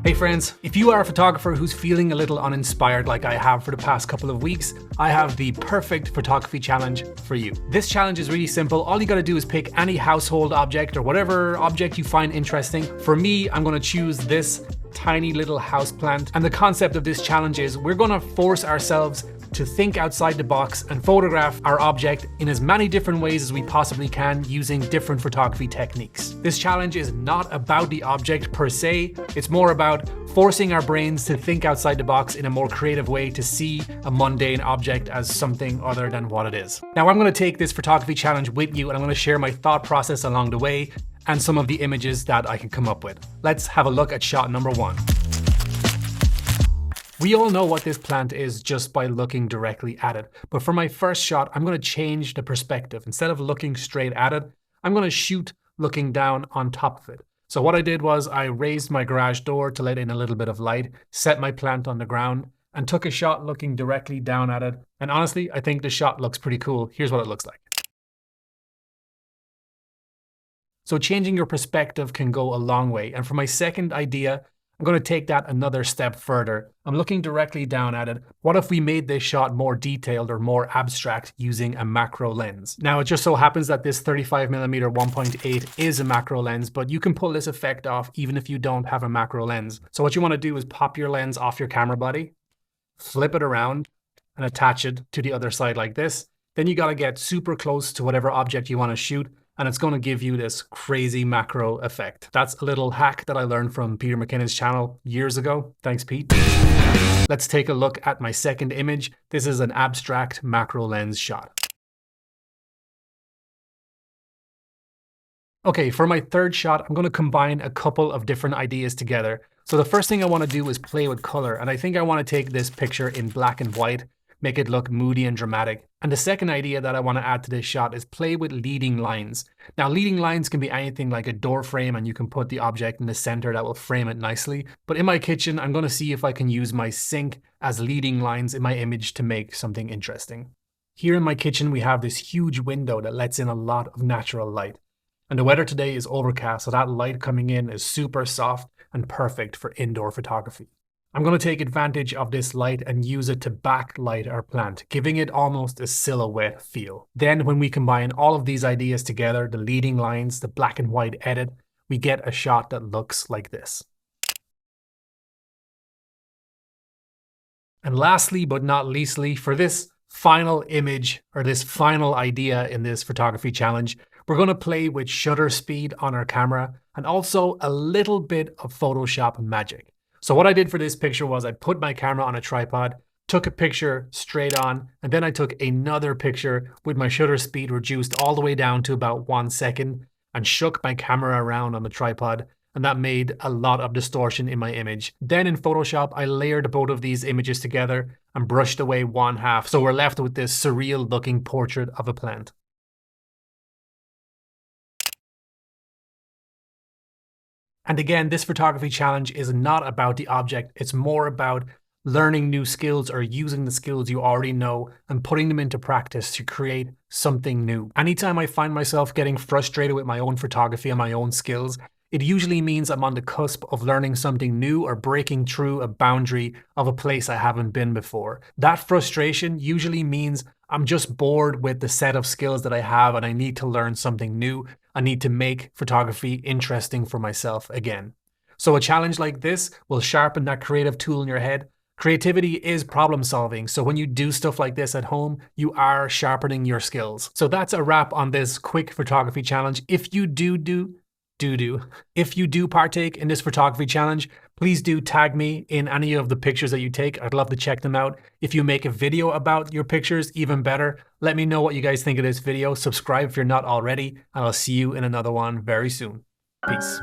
Hey friends, if you are a photographer who's feeling a little uninspired like I have for the past couple of weeks, I have the perfect photography challenge for you. This challenge is really simple. All you gotta do is pick any household object or whatever object you find interesting. For me, I'm gonna choose this tiny little house plant. And the concept of this challenge is we're gonna force ourselves to think outside the box and photograph our object in as many different ways as we possibly can using different photography techniques. This challenge is not about the object per se, it's more about forcing our brains to think outside the box in a more creative way to see a mundane object as something other than what it is. Now I'm going to take this photography challenge with you and I'm going to share my thought process along the way and some of the images that I can come up with. Let's have a look at shot number one. We all know what this plant is just by looking directly at it. But for my first shot, I'm going to change the perspective. Instead of looking straight at it, I'm going to shoot looking down on top of it. So what I did was I raised my garage door to let in a little bit of light, set my plant on the ground, and took a shot looking directly down at it. And honestly, I think the shot looks pretty cool. Here's what it looks like. So changing your perspective can go a long way. And for my second idea, I'm going to take that another step further. I'm looking directly down at it. What if we made this shot more detailed or more abstract using a macro lens? Now, it just so happens that this 35mm 1.8 is a macro lens, but you can pull this effect off even if you don't have a macro lens. So what you want to do is pop your lens off your camera body, flip it around, and attach it to the other side like this. Then you got to get super close to whatever object you want to shoot, and it's going to give you this crazy macro effect. That's a little hack that I learned from Peter McKinnon's channel years ago. Thanks, Pete. Let's take a look at my second image. This is an abstract macro lens shot. Okay, for my third shot, I'm going to combine a couple of different ideas together. So the first thing I want to do is play with color, and I think I want to take this picture in black and white, make it look moody and dramatic. And the second idea that I want to add to this shot is play with leading lines. Now, leading lines can be anything like a door frame, and you can put the object in the center that will frame it nicely. But in my kitchen, I'm going to see if I can use my sink as leading lines in my image to make something interesting. Here in my kitchen, we have this huge window that lets in a lot of natural light. And the weather today is overcast, so that light coming in is super soft and perfect for indoor photography. I'm going to take advantage of this light and use it to backlight our plant, giving it almost a silhouette feel. Then when we combine all of these ideas together, the leading lines, the black and white edit, we get a shot that looks like this. And lastly, but not leastly, for this final image or this final idea in this photography challenge, we're going to play with shutter speed on our camera and also a little bit of Photoshop magic. So what I did for this picture was I put my camera on a tripod, took a picture straight on, and then I took another picture with my shutter speed reduced all the way down to about 1 second and shook my camera around on the tripod, and that made a lot of distortion in my image. Then in Photoshop, I layered both of these images together and brushed away one half, so we're left with this surreal looking portrait of a plant. And again, this photography challenge is not about the object, it's more about learning new skills or using the skills you already know and putting them into practice to create something new. Anytime I find myself getting frustrated with my own photography and my own skills, it usually means I'm on the cusp of learning something new or breaking through a boundary of a place I haven't been before. That frustration usually means I'm just bored with the set of skills that I have and I need to learn something new. I need to make photography interesting for myself again. So a challenge like this will sharpen that creative tool in your head. Creativity is problem solving. So when you do stuff like this at home, you are sharpening your skills. So that's a wrap on this quick photography challenge. If you do partake in this photography challenge, please do tag me in any of the pictures that you take. I'd love to check them out. If you make a video about your pictures, even better. Let me know what you guys think of this video. Subscribe if you're not already, and I'll see you in another one very soon. Peace.